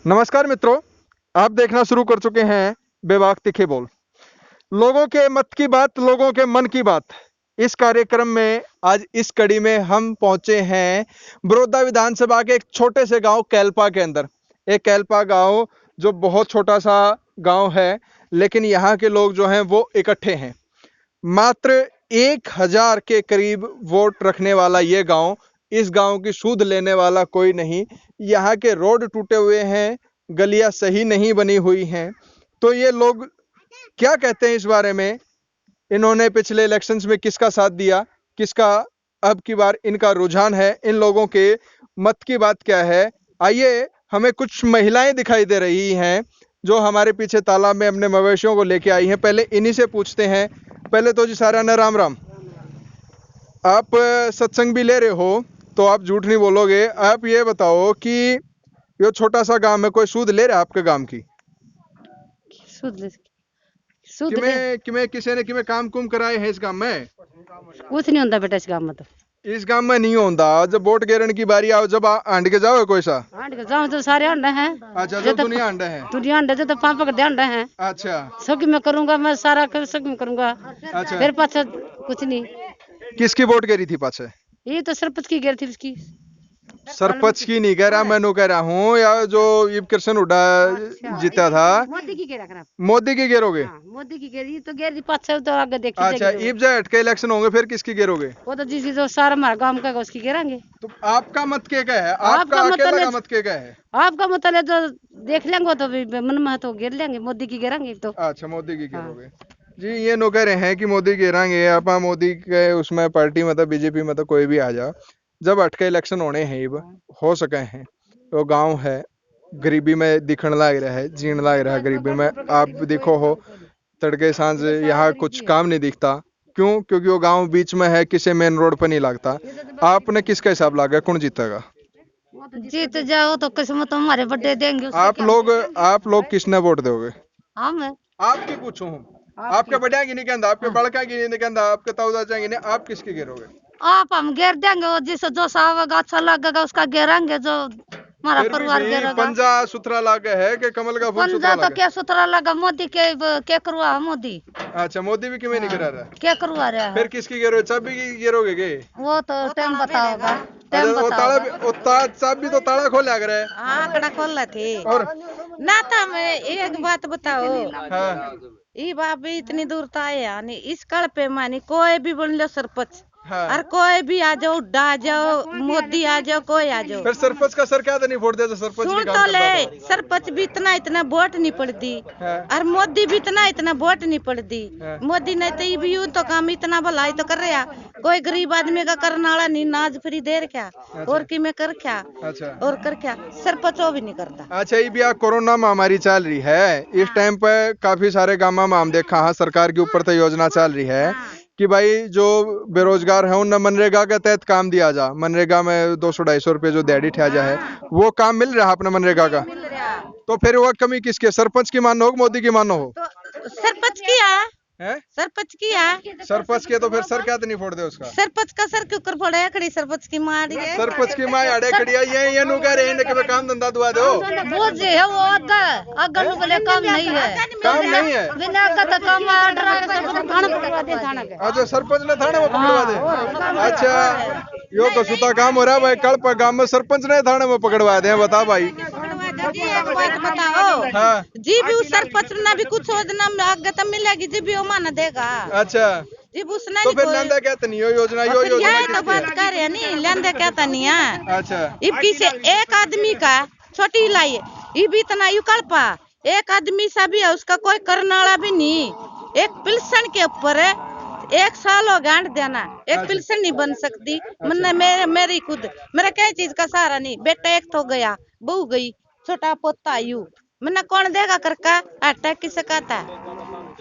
नमस्कार मित्रों, आप देखना शुरू कर चुके हैं बेबाक तीखे बोल। लोगों के मत की बात, लोगों के मन की बात। इस कार्यक्रम में आज इस कड़ी में हम पहुंचे हैं बड़ौदा विधानसभा के एक छोटे से गांव कैलपा के अंदर। एक कैलपा गांव जो बहुत छोटा सा गांव है, लेकिन यहाँ के लोग जो हैं वो इकट्ठे हैं। मात्र 1000 के करीब वोट रखने वाला ये गांव, इस गांव की सूध लेने वाला कोई नहीं। यहाँ के रोड टूटे हुए हैं, गलियां सही नहीं बनी हुई हैं। तो ये लोग क्या कहते हैं इस बारे में, इन्होंने पिछले इलेक्शंस में किसका साथ दिया, किसका अब की बार इनका रुझान है, इन लोगों के मत की बात क्या है। आइए, हमें कुछ महिलाएं दिखाई दे रही हैं जो हमारे पीछे तालाब में अपने मवेशियों को लेके आई हैं। पहले इन्हीं से पूछते हैं। पहले तो जी सारा ना राम राम। आप सत्संग भी ले रहे हो तो आप झूठ नहीं बोलोगे। आप ये बताओ कि ये छोटा सा गांव में कोई सूद ले रहा है आपके गांव की? सूद किमें किसी ने किमें काम कुम कराए हैं इस गांव में? कुछ नहीं होता बेटा इस गांव में। तो इस गांव में नहीं होता। जब वोट गिरने की बारी आओ, जब आंड के जाओ कोई सा गाँव तो सारे अंडे हैं। अच्छा, जो दुनिया अंडे हैं, दुनिया अंडे तो पाँच पकड़े अंडे हैं। अच्छा, सब मैं करूंगा, मैं सारा सब मैं करूंगा। अच्छा, मेरे पास कुछ नहीं। किसकी वोट गिरी थी पाछे? ये तो सरपंच की गिर थी उसकी। सरपंच की नहीं कह रहा, मैं कह रहा हूँ, या जो ईब कृष्ण हुड्डा जीता था, मोदी की गिरा खराब। मोदी की गिरोगे? मोदी की गिरी तो गिर पाछे तो आगे देखी। अच्छा, ईब जो हटके इलेक्शन होंगे फिर किसकी गिरोगे? वो तो जिस जो सारा हमारा गांव का उसकी गिरांगे। तो आपका मत क्या है? आपका अकेला का मत क्या है? आपका मतलब जो देख लेंगे तो मन में तो गिर लेंगे, मोदी की गिरांगे तो। अच्छा, मोदी की गिरोगे जी। ये नो कह रहे हैं कि मोदी गिरांगे। आप मोदी के उसमें पार्टी में तो बीजेपी में तो कोई भी आ जाओ, जब अटके इलेक्शन होने हैं, हो सके हैं, तो गांव है गरीबी में दिखण लाग रहा है, जीण लाग रहा है गरीबी में। आप देखो हो तड़के सांझ यहाँ कुछ काम नहीं दिखता। क्यों? क्योंकि वो गांव बीच में है, किसी मेन रोड पर नहीं लगता। आपने किसका हिसाब लागा, कौन जीतेगा? जीत जाओ तो किस्मत हमारे बड़े देंगे। आप लोग किसने वोट दोगे? हम आपकी पूछो हूँ। आपके बढ़िया की नहीं कहता, आपके बड़का की नहीं कहता, आपके ताऊ चाचा नहीं, आप किसकी गिरोगे? आप हम घेर देंगे, वो जिस जो सावेगा अच्छा लगेगा उसका घेरेंगे, जो हमारा परिवार घेरेगा। पंजा सुथरा लागे है कि कमल का फूल सुथरा पंजा लागे? तो क्या सुथरा लगा, मोदी के क्या करवा है मोदी। अच्छा, मोदी भी क्यों नहीं करा रहा? क्या करवा रहा है? फिर किसकी गिरोगे? चाबी की गिरोगे के? वो तो टाइम बताओगा। टाइम वो बताओगा। चाबी तो ताला खोल लग रहा है। आंकड़ा खोल थे और ना था। मैं एक बात बताओ, हाँ, ये बाप भी इतनी दूर तो आए यानी इस कल पे मानी कोई भी बन लो सरपंच, हाँ। और कोई भी आ जाओ, उड्डा आ जाओ, मोदी आ जाओ, कोई आ जाओ। फिर सरपंच का सर क्या नहीं वोट देता? सरपंच सुन भी तो काम ले, करता था। सरपंच भी इतना वोट नहीं पड़ती, हाँ। और मोदी भी इतना वोट नहीं पड़ती। हाँ। मोदी ने तो ये भी यूं तो काम इतना भलाई तो कर रहा, कोई गरीब आदमी का करने वाला नहीं, नाज फ्री दे क्या और की में कर क्या अच्छा, और कर क्या, सरपंच वो भी नहीं करता। अच्छा, ये भी आ कोरोना महामारी चल रही है, इस टाइम पे काफी सारे गाँव में हम देखा हाँ, सरकार के ऊपर तो योजना चल रही है कि भाई जो बेरोजगार है उन्हें मनरेगा के तहत काम दिया जा। मनरेगा में 200-250 रुपए जो दिहाड़ी ठा जा है, वो काम मिल रहा है अपने मनरेगा का। तो फिर वो कमी किसकी है? सरपंच की मानो हो, मोदी की मानो हो? तो सरपंच किया है? सरपंच किया सरपंच के तो फिर सर क्या तो नहीं फोड़ दे उसका? सरपंच का सर क्यों कर फोड़े खड़ी, सरपंच की मार है। सरपंच की माँ अड़े खड़िया ये नु कह रहे हैं कि काम धंधा दुआ दो। वो जो है वो अगर के लिए काम नहीं है, काम नहीं है। बिना का तो काम ऑर्डर आके सरपंच थाना पकड़वा दे, थाना के। अच्छा, सरपंच ने थाने में पकड़वा दे। अच्छा, यो तो सुता काम हो रहा है भाई। कल पर गांव में सरपंच ने थाने में पकड़वा दे, बता भाई। एक बात बताओ, हाँ, जी भी उस सरपंच ने भी कुछ योजना में आगे तो मिलेगी, जी भी वो माना देगा। अच्छा, जी उसने तो फिर लेंदा कहते नहीं हो योजना, यो योजना यही तो किसकी बात है? कर रहे नहीं, लेंदे कहता नहीं है। अच्छा, इबकी से एक आदमी का छोटी लाई, ये भी इतना यू कल्पा एक आदमी सा भी है, उसका कोई करने वाला भी नहीं। एक पिल्सन के ऊपर 1 साल हो गांठ देना, एक पिल्सन नहीं बन सकती। मैंने मेरी खुद मेरा क्या चीज का सहारा नहीं, बेटा एक तो गया, बहू गई, छोटा पोता यू मैंने कौन देगा करका, आटा किसे कहता,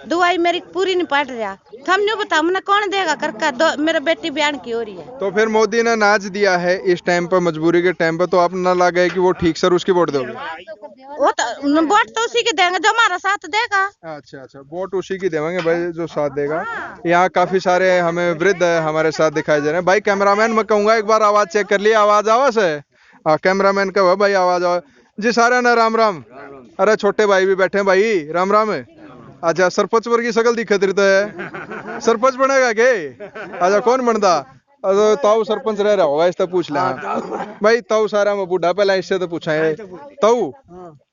दवाई मेरी पूरी नहीं पड़ रहा, हम नहीं बता मैंने कौन देगा करका, मेरा बेटी बयान की हो रही है। तो फिर मोदी ने नाच दिया है इस टाइम पर, मजबूरी के टाइम पर, तो आप ना लगे कि वो ठीक सर उसकी वोट दोगे? वो तो वोट तो उसी के देंगे जो हमारा साथ देगा। अच्छा, अच्छा, वोट उसी की देंगे भाई जो साथ देगा। यहाँ काफी सारे हमें वृद्ध हमारे साथ दिखाई दे रहे हैं। भाई कैमरामैन मैं कहूंगा एक बार आवाज चेक कर लिया, आवाज आवा से? हाँ, कैमरामैन का भाई आवाज आवा। जी सारा ना राम राम। अरे छोटे भाई भी बैठे हैं भाई, राम राम है। अच्छा सरपंच वर्गी शकल दिखत रही तो है, सरपंच बनेगा के? अच्छा कौन बनता? अरे ताऊ सरपंच रह रहा होगा, इससे पूछ ले। हाँ भाई ताऊ सारा में बूढ़ा, पहला इससे तो पूछा है। ताऊ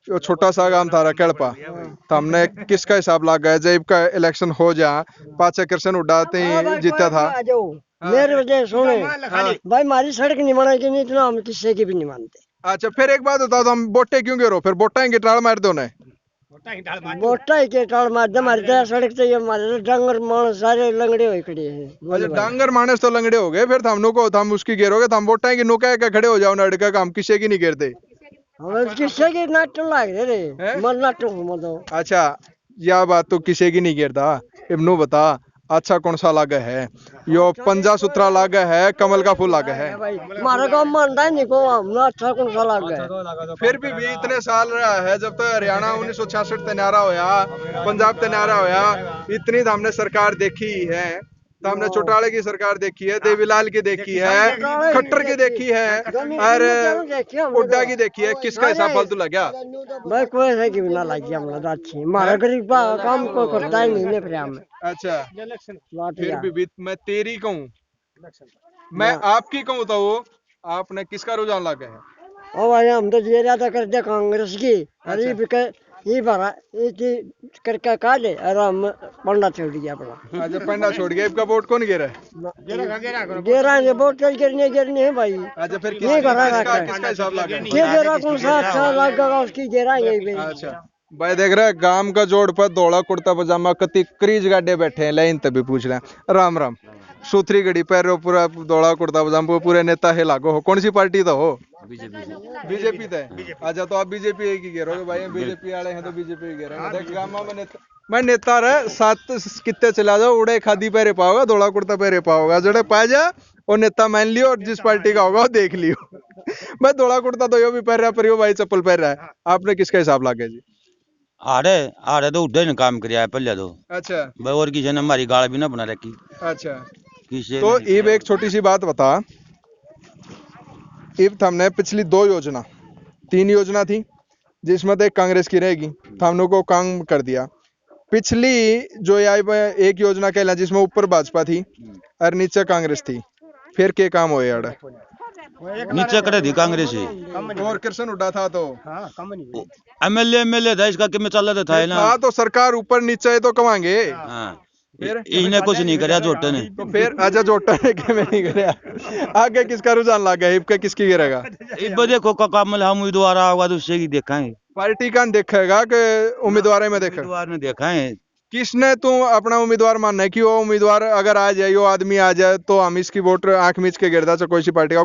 वो छोटा सा गांव थारा केड़पा, तो हमने किसका हिसाब लग गया जब का इलेक्शन हो जा, पाचा कृष्ण उड़ाते ही जीता था। मेरे वजह सुने भाई, हमारी सड़क नहीं बनाएगी नहीं इतना हम किसी की भी नहीं मानते। अच्छा फिर एक बात बताओ, तो हम बोटे क्यों गिरो? फिर बोटा की टाल मार दो ने। वोटा ही के टाल मार दे, हमारी तरह सड़क तो ये हमारे डांगर मानस सारे लंगड़े हुए खड़े हैं। अच्छा डांगर मानस तो लंगड़े हो गए, फिर हम को हम उसकी गिरोगे तो हम बोटा की नुका के खड़े हो जाओ ना, अड़का हम किसी की नहीं गिरते। हमें किसी की नाटक लाग रहे हैं? मर नाटक मतलब। अच्छा यह बात तो किसी की नहीं गिरता। इब्नू बता अच्छा कौन सा लागे है? यो पंजा सूत्रा लागे है, कमल का फूल लागे है? हमारा काम मानता है नहीं को, हमने अच्छा कौन सा लाग गया। फिर भी इतने साल रहा है, जब तक हरियाणा 1966 तैनारा होया, पंजाब तैनारा होया, इतनी तो हमने सरकार देखी ही है। तो हमने चौटाले की सरकार देखी है, देवीलाल की देखी है, खट्टर की देखी है, और हुड्डा की देखी है। किसका हिसाब फालतू लग गया? भाई कोई है कि ना लग गया हमारा अच्छी, हमारा गरीब काम को करता ही नहीं ने में। अच्छा फिर भी मैं तेरी कहूँ, मैं आपकी कहूँ तो वो आपने किसका रुझान लगा है? ओ भाई हम तो ये ज्यादा कर दे कांग्रेस की, अरे ये भरा ये करके काटे और हम पंडा छोड़ दिया अपना। अच्छा पंडा छोड़ गया, इसका वोट कौन गिरा? गिरा ये वोट गिरने है भाई। अच्छा फिर ये भरा किसका हिसाब लगा? ये गिरा कौन सा अच्छा लगेगा उसकी गिराएंगे। अच्छा भाई देख रहे गांव का जोड़ पर धोला कुर्ता पजामा कति क्रीज गाडे बैठे हैं, लाइन तभी पूछ रहे हैं। राम राम। सूत्री गड़ी पैर पूरा धोला कुर्ता पजामा पूरे नेता है लागो हो, कौन सी पार्टी तो हो? बीजेपी तो है। अच्छा तो आप बीजेपी एक ही कह रहे हो भाई, बीजेपी वाले हैं तो बीजेपी ही कह रहे हैं। देख गांव में मैं नेता रहे सात कितने चला जाओ, उड़े खादी पहरे पाओगा, धोला कुर्ता पहरे पाओगा, जड़े पा जा और नेता मान लियो, और जिस पार्टी का होगा वो देख लियो। मैं धोला कुर्ता तो यो भी पहन रहा, पर यो भाई चप्पल पहन रहा है। आपने किसका हिसाब लागे जी? आड़े तो उड्डे ने काम किया है पहले तो। अच्छा भाई और किसी ने हमारी गाड़ भी ना बना रखी। अच्छा किसी तो इब एक छोटी सी बात बता, इब हमने पिछली 2 योजना 3 योजना थी जिसमें तो एक कांग्रेस की रहेगी, हमने को काम कर दिया। पिछली जो एक योजना कहला जिसमें ऊपर भाजपा थी और नीचे कांग्रेस थी, फिर के काम हो यार? नीचे करे थी कांग्रेस ही, और कृष्ण उड़ा था तो एमएलए था, इसका किमें चल रहा था ना। हाँ तो सरकार ऊपर नीचे है तो कमाएंगे। इन्हें कुछ नहीं कराया जोटे ने। तो फिर अच्छा जोटा ने क्या नहीं कराया? आगे किसका रुझान लगा है? इबका किसकी गिरेगा? इब देखो कमल हम उम्मीदवार आएगा तो उससे ही देखाएंगे। पार्टी का देखेगा कि उम्मीदवार में देखेगा? उम्मीदवार ने देखा है। किसने तू अपना उम्मीदवार मानना है कि वो उम्मीदवार अगर आ जाए, वो आदमी आ जाए तो हम इसकी वोट आंख मीच के गिरदा चाहे कोई सी पार्टी का?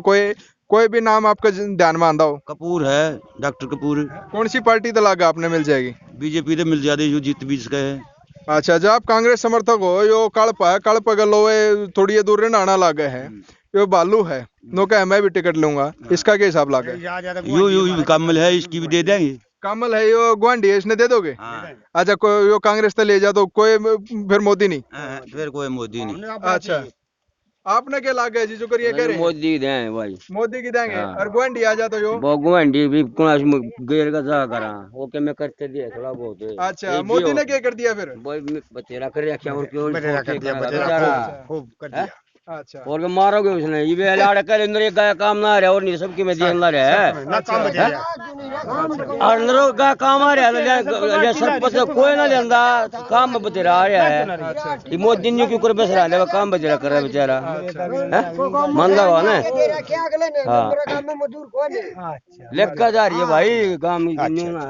कोई भी नाम आपका ध्यान में आंदा हो? कपूर है, डॉक्टर कपूर। कौन सी पार्टी तो लगा आपने मिल जाएगी? बीजेपी तो मिल जाती जो जीत भी सके है। अच्छा जब आप कांग्रेस समर्थक हो, यो कड़प है, कड़प गलो थोड़ी दूर रे नाना लागे है, यो बालू है, नो कह मैं भी टिकट लूंगा, इसका क्या हिसाब लागे? यू कमल है, इसकी भी दे देंगे। कमल है यो गुआंढी है, इसने दे दोगे? अच्छा कोई यो कांग्रेस तो ले जा तो कोई फिर मोदी नहीं? फिर कोई मोदी नहीं। अच्छा आपने क्या लागे जी जो करिए कह रहे हैं? मोदी दें भाई, मोदी की देंगे। और गुआंढी आ जा तो यो वो गुआंढी भी कुछ गेर का जा करा वो के मैं करते दिए थोड़ा बहुत है। अच्छा मोदी ने क्या कर दिया फिर? वो बतेरा कर रखा और क्यों बतेरा कर दिया, खूब कर दिया। अच्छा और के मारोगे उसने ये भी लाड़ कर अंदर एक गाय काम ना रहा और नहीं सबकी में देन ला रहा है और अंदर का काम आ रहा है सरपंच कोई ना लेंदा काम में बतेरा आ रहा है। ये मोदी ने क्यों कर बस रहा है काम बतेरा कर रहा है बेचारा, मान लो ना। हां लेका जा रही है भाई काम की।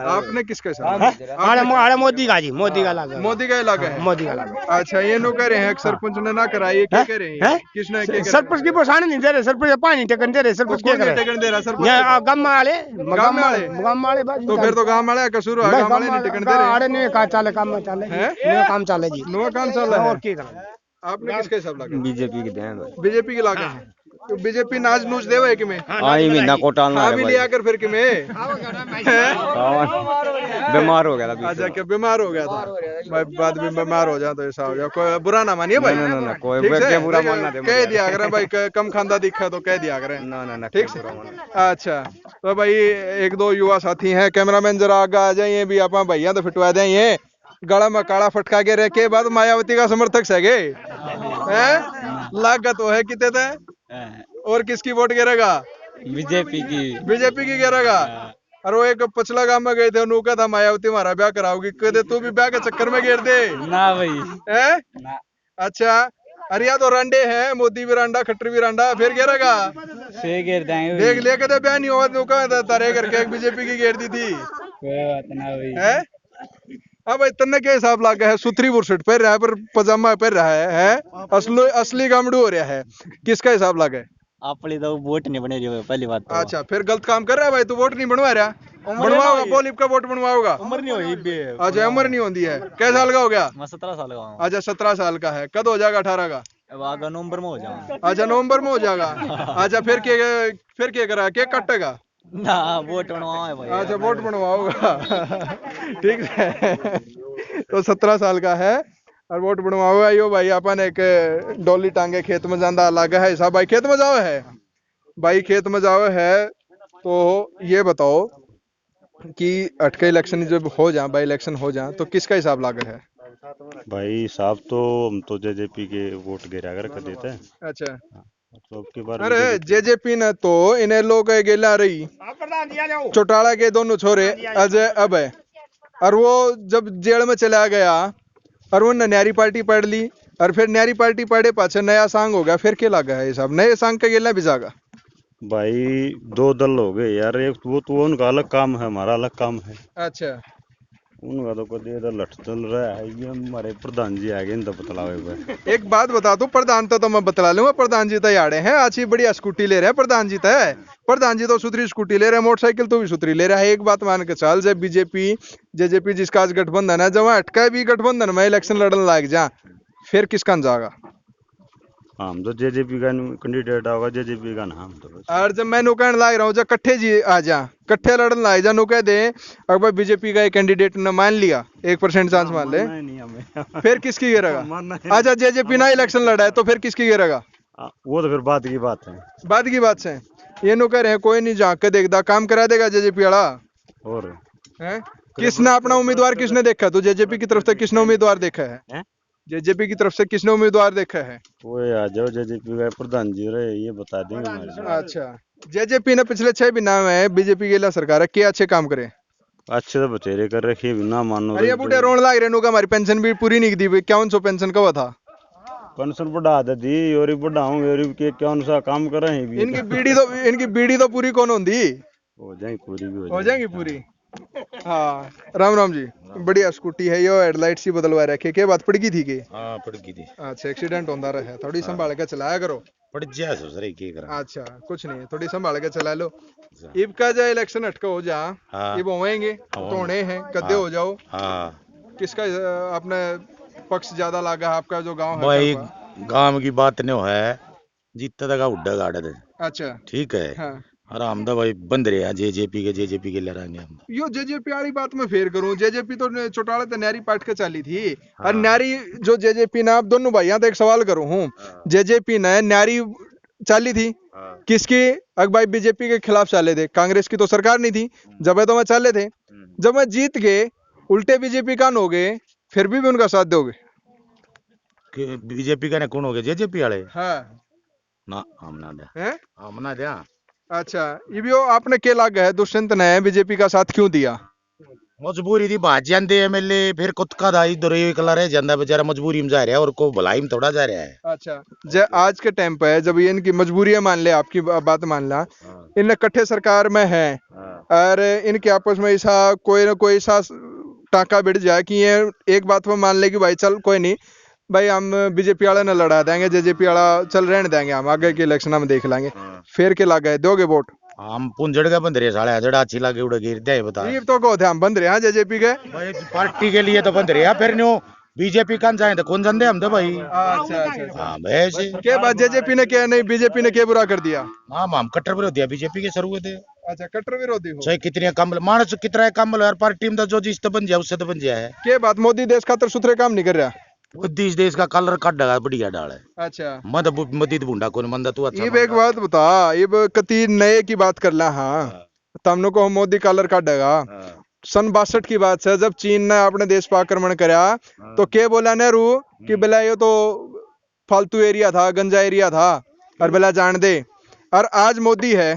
आपने किसका हिसाब? आड़े मोदी का जी, मोदी का लगा, मोदी का इलाका है, मोदी का लगा। अच्छा ये नो कह रहे हैं सरपंच ने ना कराई, ये क्या कह रहे हैं? किसने सरपंच की परेशानी नहीं दे रहे, सरपंच पानी टेकन दे रहे, सरपंच क्या करे? टिकट दे रहा सरपंच? गांव वाले गांव वाले तो फिर तो गांव वाले कसूर है, गांव वाले नहीं टिकट दे रहे। आड़े नहीं का चाले काम में चाले नो काम चाले जी, नो काम चल रहा है। और क्या करें? आपने किसका हिसाब लगा? बीजेपी के दें भाई, बीजेपी के लागे हैं तो बीजेपी नाच नूच देवे कि में आई महीना कोटा ना भी लिया कर फिर कि में बीमार हो गया था। अच्छा क्या बीमार हो गया था भाई? बाद में बीमार हो जाए तो ऐसा हो जाए, कोई बुरा ना मानिए भाई। ना कोई ठीक से? बुरा मानना दे, कह दिया करें भाई, कम खांदा दिखा तो कह दिया करें। ना ठीक से? अच्छा तो भाई एक दो युवा साथी हैं, कैमरामैन जरा आगे आ जाइए भी आप भैया तो फिटवा दें। ये गला में काला फटका के रह के बाद मायावती का समर्थक सगे हैं, लागत तो है कितने थे और किसकी वोट गिरेगा? बीजेपी की गिरेगा। और वो एक पछला गांव में गए थे, उन्होंने कहा था मायावती हमारा ब्याह कराओगी, कहते तू भी ब्याह के चक्कर में गिर दे ना भाई है। ना। अच्छा अरे तो रांडे हैं, मोदी भी रांडा खट्टर भी रांडा, फिर गिरेगा से गिर देंगे देख लिया कहते ब्याह नहीं हुआ तो कहा तारे करके एक बीजेपी की घेर दी थी कोई बात ना भाई है। अब इतने के हिसाब लगा है, सुथरी बुरशट पहन रहा है पर पजामा पहन रहा है असली गामड़ू हो रहा है, किसका हिसाब लगा है? अपनी तो वोट नहीं बने रही पहली बात तो। अच्छा फिर गलत काम कर रहा है भाई, तू वोट नहीं बनवा रहा? बनवाओगा पोलिप का वोट बनवाओगा? उम्र नहीं हुई। अच्छा उम्र नहीं होती है, कै साल का हो गया? मैं 17 साल का हूँ। अच्छा 17 साल का है, कद हो जाएगा 18 का? अब आगे नवंबर में हो जाऊंगा। अच्छा नवंबर में हो जाएगा। अच्छा फिर क्या करा, केक काटेगा? ना वोट बनवाओ भाई। अच्छा वोट बनवाओगा ठीक है तो 17 साल का है और वोट बनवाओगा। यो भाई अपन एक डोली टांगे खेत में जाना लगा है साहब। भाई खेत में जाओ है, भाई खेत में जाओ है। तो ये बताओ कि अटके इलेक्शन जब हो जाए, बाई इलेक्शन हो जाए तो किसका हिसाब लागा है? भाई साहब तो हम तो जेजेपी के वोट गिरा कर देते हैं। अच्छा तो अब की बार अरे जेजेपी ने तो इन्हें लोग गेला रही चौटाला के दोनों छोरे अजय अभय, और वो जब जेल में चला गया और वो न्यारी पार्टी पढ़ ली और फिर न्यारी पार्टी पढ़े पाछे नया सांग हो गया, फिर क्या लगा है ये सब नए सांग का गेला भी जागा? भाई दो दल हो गए यार, एक वो तो उनका अलग काम है, हमारा अलग काम है। अच्छा उनका तो कभी इधर लठ चल रहा है, ये हमारे प्रधान जी आ गए इनका बतलावे हुए। एक बात बता दू, प्रधान तो मैं बतला लूंगा, प्रधान जी तो याड़े हैं, अच्छी बढ़िया स्कूटी ले रहे हैं प्रधान जी तो है, प्रधान जी तो सुथरी स्कूटी ले रहे हैं, मोटरसाइकिल तो भी सुथरी ले रहा है। एक बात मान के चल, जब बीजेपी जेजेपी जिसका आज गठबंधन है, जब वहां अटका भी गठबंधन में इलेक्शन लड़ने लाग जा, फिर किसका जाएगा? हम तो जेजेपी का कैंडिडेट होगा, जेजेपी का नाम तो बस। और जब मैं कहने लाग रहा हूँ जब कट्ठे जी आ जा, कट्ठे लड़न लाग जा, कह दे अगर बीजेपी का एक कैंडिडेट ने मान लिया 1% चांस मान ले, नहीं हमें फिर किसकी गिरेगा? अच्छा जेजेपी ना इलेक्शन लड़ा है तो फिर किसकी गिरेगा? वो तो फिर बात की बात है। बात की बात से ये नो कह रहे हैं कोई नहीं झांक के देखता, काम करा देगा जेजेपी वाला और है। किसने अपना उम्मीदवार किसने देखा? तो जेजेपी की तरफ से किसने उम्मीदवार देखा है? जेजेपी की तरफ से किसने उम्मीदवार देखा है? वो आ जाओ, जेजेपी का प्रधान जी रहे ये बता देंगे हमारे। अच्छा जेजेपी ने पिछले 6 महीना में बीजेपी के लिए सरकार है क्या अच्छे काम करे? अच्छे तो बतेरे कर रखे ना मानो। अरे बूढ़े रोन लाग रहे नुका, हमारी पेंशन भी पूरी नहीं दी, 5100 पेंशन कब था? पेंशन बढ़ा दे दी और बढ़ाऊंगे और के कौन सा काम कर रहे हैं। इनकी बीड़ी तो पूरी कौन होती? हो जाएगी पूरी भी हो जाएगी पूरी। हाँ राम राम जी, बढ़िया स्कूटी है, यो हेडलाइट सी बदलवा रखे, क्या बात पड़ गई थी के? हाँ पड़ गई थी। अच्छा एक्सीडेंट होता रहा है, थोड़ी संभाल के चलाया करो। पड़ जा ससुरे की करा। अच्छा कुछ नहीं, थोड़ी संभाल के चला लो। इब का जा इलेक्शन अटका हो जा, हाँ। इब होएंगे तो होने हैं, कद्दे हो जाओ। हाँ किसका अपने पक्ष ज्यादा लागा है आपका जो गांव है? भाई गांव की बात नहीं है, जीतता तक उड्डा गाड़ा दे। अच्छा ठीक है। हाँ। आराम दा भाई बंद रहे जेजेपी के लड़ांगे हम। यो जेजेपी वाली बात में फेर करूं, जेजेपी तो चौटाला तो न्यारी पार्ट के चाली थी और न्यारी जो जेजेपी ना, आप दोनों भाइयों तो एक सवाल करूं हूं, जेजेपी ने न्यारी चाली थी किसकी? अगर भाई बीजेपी के खिलाफ चाले थे, कांग्रेस की तो सरकार नहीं थी, जब तो मैं चाले थे, जब मैं जीत गए उल्टे बीजेपी का हो गए, फिर भी उनका साथ दोगे? बीजेपी का ने कौन हो गया? जेजेपी वाले? हाँ ना हम ना दे, हैं? हम ना दे। अच्छा ये भी आपने क्या लगा है दुष्यंत ने बीजेपी का साथ क्यों दिया? मजबूरी थी, भाज जाते एमएलए, फिर कुत्का दाई दुरे कला रहे जांदा बेचारा, मजबूरी में जा रहा है और को भलाई में थोड़ा जा रहा है। अच्छा आज के टाइम पे जब ये इनकी मजबूरी मान ले, आपकी बात मान ला, इन कट्ठे सरकार में है और इनके आपस में ऐसा कोई ना कोई ऐसा टाका बिड़ जाए कि ये एक बात में मान ले कि भाई चल कोई नहीं भाई हम बीजेपी वाला न लड़ा देंगे, जेजेपी वाला चल रहने देंगे, हम आगे के इलेक्शन में देख लेंगे, फिर के लगा है दोगे वोट? हम पुंजड़ के बंद रहे साले, जड़ा अच्छी लगे उड़ा गिर दे बता। ये तो को थे हम बंद रहे हैं जेजेपी के भाई पार्टी के लिए तो बंद रहे, फिर न्यू बीजेपी कौन जाए तो कौन जान दे हम तो भाई। अच्छा हाँ वैसे के बाद जेजेपी ने क्या नहीं, बीजेपी ने क्या बुरा कर दिया? हाँ हम कट्टर विरोधी है बीजेपी के शुरू हुए थे। अच्छा कट्टर विरोधी हो? चाहे कितने कम मानस कितना कम यार, पार्टी में जो जिस तो बन जाए उससे तो बन जाए। के बात मोदी देश खातर सुथरे काम नहीं कर रहा? मोदी देश का कलर कट डाला बढ़िया डाल है। अच्छा मत मोदी भुंडा कौन मंदा तू अच्छा। ये एक बात बता, ये कति नए की बात कर ला, हाँ तमनो को मोदी कलर काटेगा। सन 62 की बात है, जब चीन ने अपने देश पर आक्रमण कराया तो क्या बोला नेहरू कि बोला ये तो फालतू एरिया था, गंजा एरिया था और बोला जान दे। और आज मोदी है,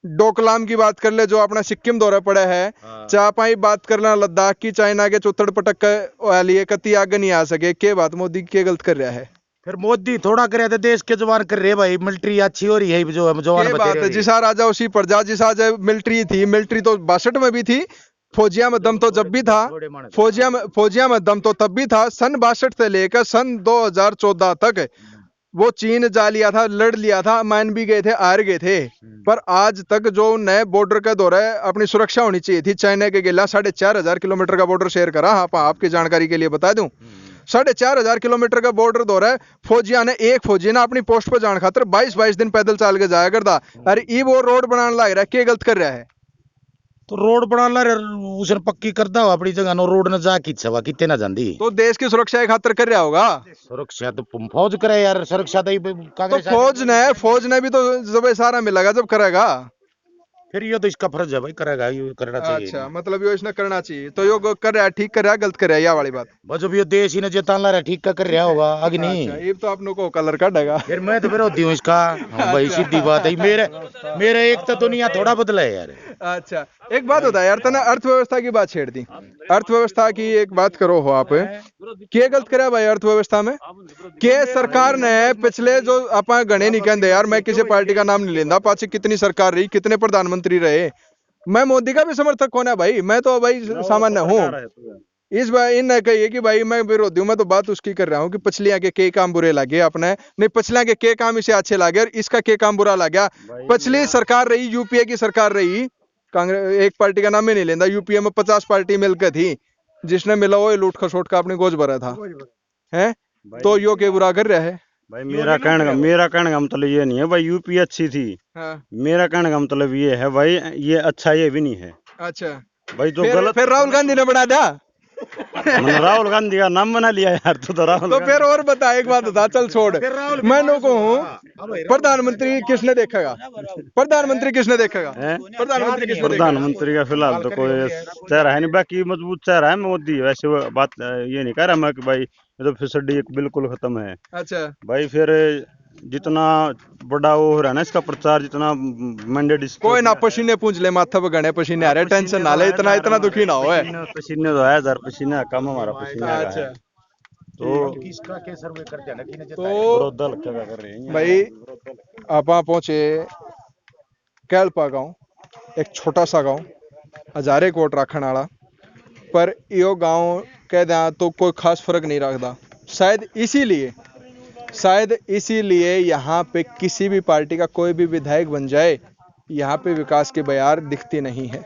डोकलाम की बात कर ले जो अपना सिक्किम दौरा पड़ा है, चापाई बात करना लद्दाख की, चाइना के चुत्तड़ पटक वाली कति आगे नहीं आ सके। क्या बात मोदी क्या गलत कर रहा है? फिर मोदी थोड़ा करे तो देश के जवान कर रहे भाई, मिलिट्री अच्छी हो रही है जो जवान बात है। जिसा राजा उसी प्रजा, जिसा मिलिट्री थी, मिलिट्री तो 62 में भी थी, फौजिया में दम तो जब भी था, फौजिया में दम तो तब भी था। सन 62 से लेकर सन 2014 तक वो चीन जा लिया था, लड़ लिया था, मान भी गए थे, हार गए थे, पर आज तक जो नए बॉर्डर का दौरा है, अपनी सुरक्षा होनी चाहिए थी। चाइना के गिला 4500 किलोमीटर का बॉर्डर शेयर करा। आपकी जानकारी के लिए बता दूं, 4500 किलोमीटर का बॉर्डर दौरा है। फौजिया ने, एक फौजी ने अपनी पोस्ट पर जाने खातर 22 दिन पैदल चल के जाया करता। अरे ई वो रोड बनाने लग रहा है, क्या गलत कर रहा है? तो रोड बनाना उसने पक्की करता हो अपनी जगह, नो रोड न जा की छवा कितने ना जांदी। तो देश की सुरक्षा के खातिर कर रहा होगा। सुरक्षा तो फौज करे यार, सुरक्षा तो फौज ने भी तो जब सारा मिलेगा जब करेगा। फिर ये तो इसका फर्ज है भाई, करेगा, ये करना चाहिए। अच्छा, मतलब यो इसने करना चाहिए। तो यो कर रहा है, ठीक कर रहा है, गलत कर रहा है, या वाली बात? बस अब ये देश ही ने जेतान ला रहा है, ठीक का कर रहा होगा आगे नहीं। अच्छा, ये तो आपने को कलर काटेगा। फिर मैं तो विरोधी हूँ इसका। हाँ भाई, सीधी बात है। मेरे एक तो दुनिया थोड़ा बदला है यार। अच्छा, एक बात होता है यार, तना अर्थव्यवस्था की बात छेड़ दी। अर्थव्यवस्था की एक बात करो हो आप, क्या गलत करा भाई अर्थव्यवस्था में? के सरकार ने पिछले जो आप गणे नहीं कहते यार, मैं किसी पार्टी का नाम नहीं लेता, पाछे कितनी सरकार रही, कितने प्रधानमंत्री रहे, मैं मोदी का भी समर्थक कौन है भाई? मैं तो भाई सामान्य हूँ। इस बार इन कहिए कि भाई मैं विरोधी हूँ, मैं तो बात उसकी कर रहा हूँ कि पिछलिया के काम बुरे लगे अपने, नहीं पिछलिया के काम इसे अच्छे लगे और इसका के काम बुरा लग गया। पिछली सरकार रही, यूपीए की सरकार रही, कांग्रेस एक पार्टी का नाम ही नहीं लेता, यूपीए में 50 पार्टी मिलकर थी, जिसने मिला वो लूट खसोट का अपने गोज भरा था, है? तो यो के बुरा कर रहा है भाई। मेरा कहने का मतलब ये नहीं है भाई यूपी अच्छी थी। हाँ। मेरा कहने का मतलब ये है भाई, ये अच्छा ये भी नहीं है। अच्छा भाई, तो गलत फिर राहुल गांधी ने बना दिया। राहुल गांधी का नाम बना लिया यार, तो राहुल। तो फिर और बता, एक बात बता, चल छोड़, मैं लोग हूँ, प्रधानमंत्री किसने देखेगा? प्रधानमंत्री किसने देखेगा? प्रधानमंत्री का फिलहाल तो कोई चेहरा है नहीं, बाकी मजबूत चेहरा है मोदी। वैसे बात ये नहीं कह रहा मैं कि भाई तो फिसड्डी बिल्कुल खत्म है। अच्छा भाई, फिर जितना बड़ा वो हो रहा है ना इसका प्रचार, जितना मैंडेट कोई ना पसीने पूंछ ले, माथा पे गणे पसीने आ रहे, टेंशन ना ले, इतना दुखी ना हो। पसीने तो है, पसीने कम हमारा पसीना। अच्छा, तो किसका के सर्वे कर देना कि तो दल क्या कर रहे हैं भाई? आप पहुंचे कैलपा गांव, एक छोटा सा गांव, हजारे कोट राखण वाला, पर यो गांव कह दें तो कोई खास फर्क नहीं रखता। शायद इसीलिए यहाँ पे किसी भी पार्टी का कोई भी विधायक बन जाए, यहाँ पे विकास की बयार दिखती नहीं है।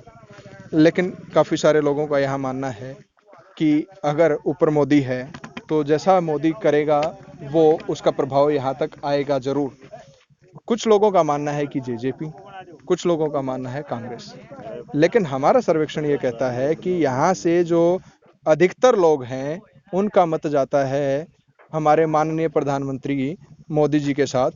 लेकिन काफ़ी सारे लोगों का यहाँ मानना है कि अगर ऊपर मोदी है तो जैसा मोदी करेगा वो उसका प्रभाव यहाँ तक आएगा ज़रूर। कुछ लोगों का मानना है कि जेजेपी, कुछ लोगों का मानना है कांग्रेस, लेकिन हमारा सर्वेक्षण ये कहता है कि यहाँ से जो अधिकतर लोग हैं उनका मत जाता है हमारे माननीय प्रधानमंत्री मोदी जी के साथ।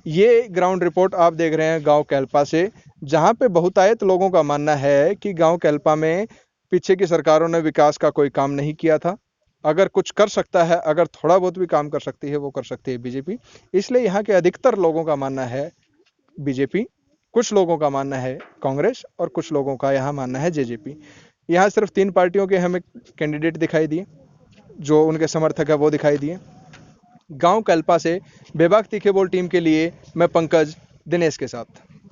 ये ग्राउंड रिपोर्ट आप देख रहे हैं गांव कैलपा से, जहां पे बहुतायत लोगों का मानना है कि गांव कैलपा में पीछे की सरकारों ने विकास का कोई काम नहीं किया था। अगर कुछ कर सकता है, अगर थोड़ा बहुत भी काम कर सकती है, वो कर सकती है बीजेपी। इसलिए यहाँ के अधिकतर लोगों का मानना है बीजेपी, कुछ लोगों का मानना है कांग्रेस और कुछ लोगों का यहाँ मानना है जेजेपी। यहाँ सिर्फ 3 पार्टियों के हमें कैंडिडेट दिखाई दिए, जो उनके समर्थक है वो दिखाई दिए। गांव कैलपा से बेबाक तीखे बोल टीम के लिए मैं पंकज दिनेश के साथ।